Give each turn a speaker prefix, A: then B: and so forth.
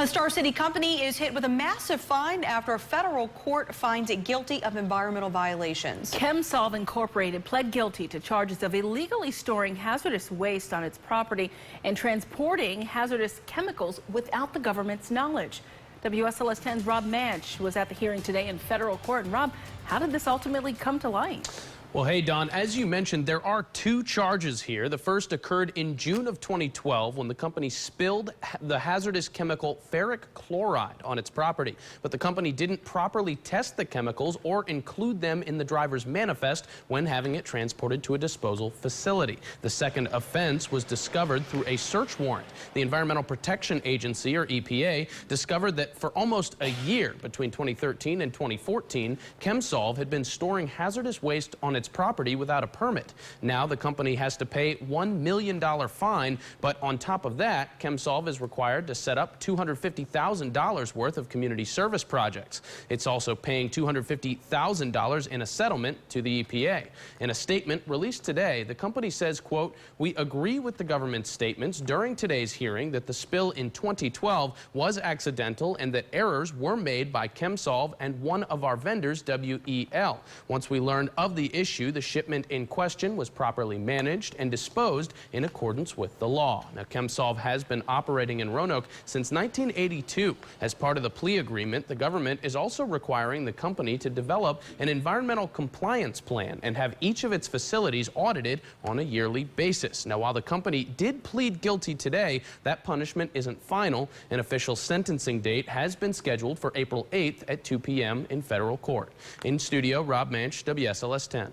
A: A Star City company is hit with a massive fine after a federal court finds it guilty of environmental violations.
B: Chem-Solv Incorporated pled guilty to charges of illegally storing hazardous waste on its property and transporting hazardous chemicals without the government's knowledge. WSLS 10's Rob Manch was at the hearing today in federal court. And Rob, how did this ultimately come to light?
C: Well, hey, Don, as you mentioned, there are two charges here. The first occurred in June of 2012 when the company spilled the hazardous chemical ferric chloride on its property. But the company didn't properly test the chemicals or include them in the driver's manifest when having it transported to a disposal facility. The second offense was discovered through a search warrant. The Environmental Protection Agency, or EPA, discovered that for almost a year, between 2013 and 2014, Chem-Solv had been storing hazardous waste on its property without a permit. Now the company has to pay $1 million fine, but on top of that, Chem-Solv is required to set up $250,000 worth of community service projects. It's also paying $250,000 in a settlement to the EPA. In a statement released today, the company says, quote, "We agree with the government's statements during today's hearing that the spill in 2012 was accidental and that errors were made by Chem-Solv and one of our vendors, WEL. Once we learned of the issue, the shipment in question was properly managed and disposed in accordance with the law." Now, Chem-Solv has been operating in Roanoke since 1982. As part of the plea agreement, the government is also requiring the company to develop an environmental compliance plan and have each of its facilities audited on a yearly basis. Now, while the company did plead guilty today, that punishment isn't final. An official sentencing date has been scheduled for April 8th at 2 p.m. in federal court. In studio, Rob Manch, WSLS 10.